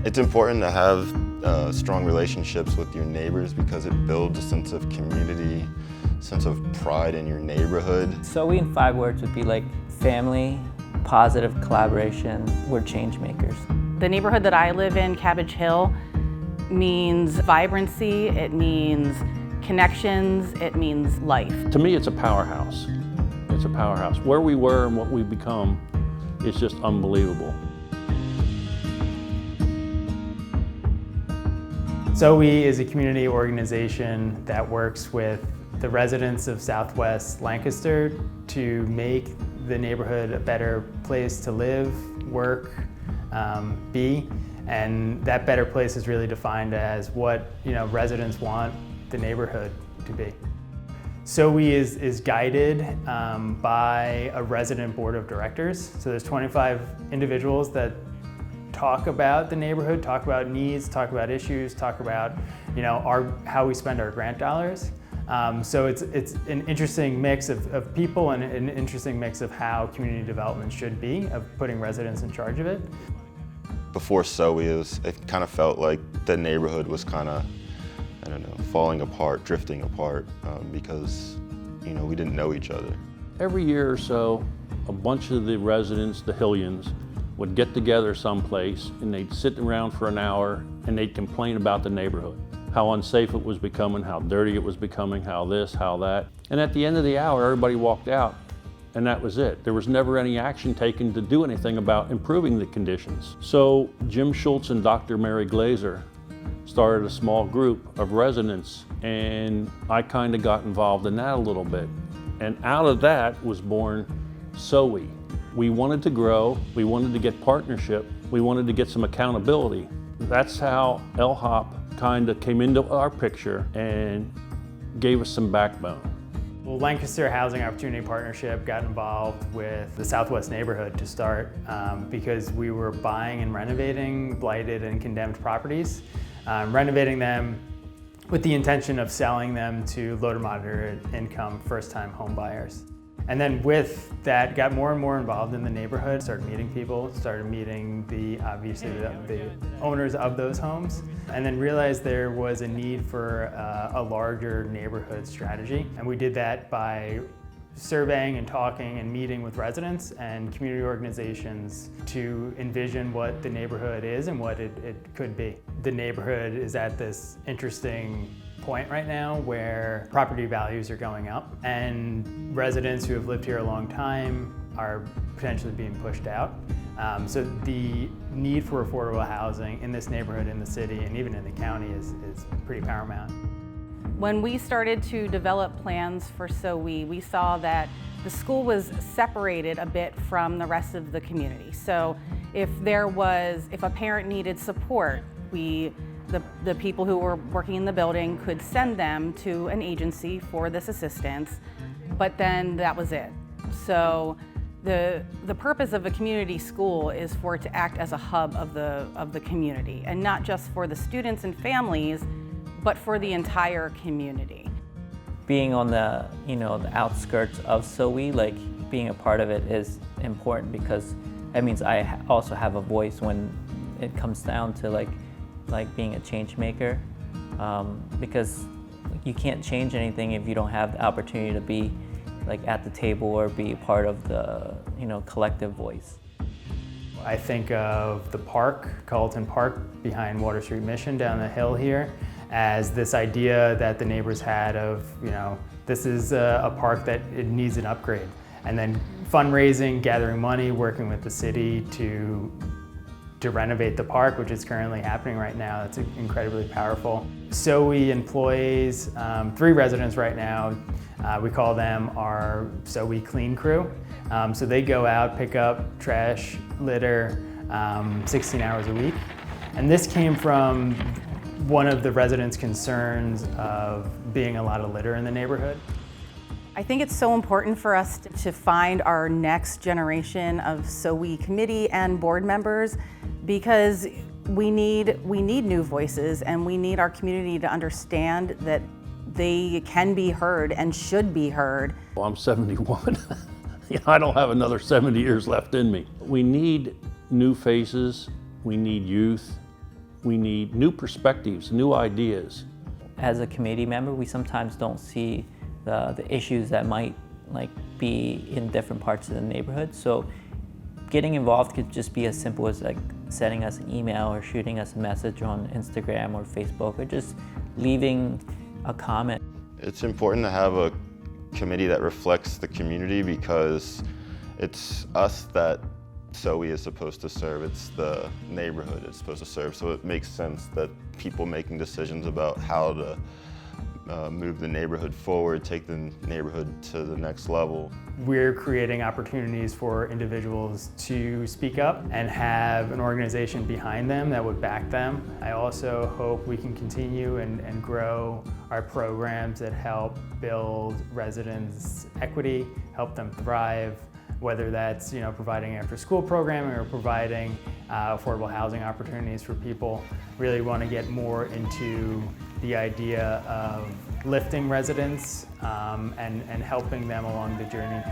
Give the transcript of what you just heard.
It's important to have strong relationships with your neighbors because it builds a sense of community, sense of pride in your neighborhood. SoWe in 5 words would be like family, positive collaboration, we're change makers. The neighborhood that I live in, Cabbage Hill, means vibrancy, it means connections, it means life. To me, it's a powerhouse. It's a powerhouse. Where we were and what we've become is just unbelievable. SoWe is a community organization that works with the residents of Southwest Lancaster to make the neighborhood a better place to live, work, be, and that better place is really defined as what residents want the neighborhood to be. SoWe is guided by a resident board of directors. So there's 25 individuals that talk about the neighborhood, talk about needs, talk about issues, talk about how we spend our grant dollars. So it's an interesting mix of people and an interesting mix of how community development should be, of putting residents in charge of it. Before SoWe, it kind of felt like the neighborhood was kind of, I don't know, falling apart, drifting apart because we didn't know each other. Every year or so, a bunch of the residents, the Hillians, would get together someplace and they'd sit around for an hour and they'd complain about the neighborhood. How unsafe it was becoming, how dirty it was becoming, how this, how that. And at the end of the hour, everybody walked out and that was it. There was never any action taken to do anything about improving the conditions. So Jim Schultz and Dr. Mary Glazer started a small group of residents and I kind of got involved in that a little bit. And out of that was born SoWe. We wanted to grow, we wanted to get partnership, we wanted to get some accountability. That's how LHOP kind of came into our picture and gave us some backbone. Well, Lancaster Housing Opportunity Partnership got involved with the Southwest neighborhood to start because we were buying and renovating blighted and condemned properties, renovating them with the intention of selling them to low to moderate income first-time home buyers. And then with that, got more and more involved in the neighborhood, started meeting people, started meeting the owners of those homes, and then realized there was a need for a larger neighborhood strategy. And we did that by surveying and talking and meeting with residents and community organizations to envision what the neighborhood is and what it could be. The neighborhood is at this interesting point right now where property values are going up and residents who have lived here a long time are potentially being pushed out. So the need for affordable housing in this neighborhood, in the city, and even in the county is pretty paramount. When we started to develop plans for SoWe, we saw that the school was separated a bit from the rest of the community. So if a parent needed support, the people who were working in the building could send them to an agency for this assistance, but then that was it. So the purpose of a community school is for it to act as a hub of the community, and not just for the students and families, but for the entire community. Being on the the outskirts of SoWe, like being a part of it is important because that means I also have a voice when it comes down to like being a change maker, because you can't change anything if you don't have the opportunity to be at the table or be a part of the collective voice. I think of the park, Carlton Park, behind Water Street Mission down the hill here, as this idea that the neighbors had of, this is a park that it needs an upgrade. And then fundraising, gathering money, working with the city to renovate the park, which is currently happening right now. That's incredibly powerful. SoWe employs 3 residents right now. We call them our SoWe Clean Crew. So they go out, pick up trash, litter, 16 hours a week. And this came from one of the residents' concerns of being a lot of litter in the neighborhood. I think it's so important for us to find our next generation of SoWe committee and board members, because we need new voices, and we need our community to understand that they can be heard and should be heard. Well, I'm 71. I don't have another 70 years left in me. We need new faces, we need youth, We need new perspectives, new ideas. As a committee member, we sometimes don't see the issues that might be in different parts of the neighborhood. So getting involved could just be as simple as sending us an email or shooting us a message on Instagram or Facebook, or just leaving a comment. It's important to have a committee that reflects the community, because it's us that SoWe is supposed to serve. It's the neighborhood it's supposed to serve. So it makes sense that people making decisions about how to move the neighborhood forward, take the neighborhood to the next level. We're creating opportunities for individuals to speak up and have an organization behind them that would back them. I also hope we can continue and grow our programs that help build residents' equity, help them thrive, whether that's providing after-school programming or providing affordable housing opportunities for people. Really want to get more into the idea of lifting residents and helping them along the journey.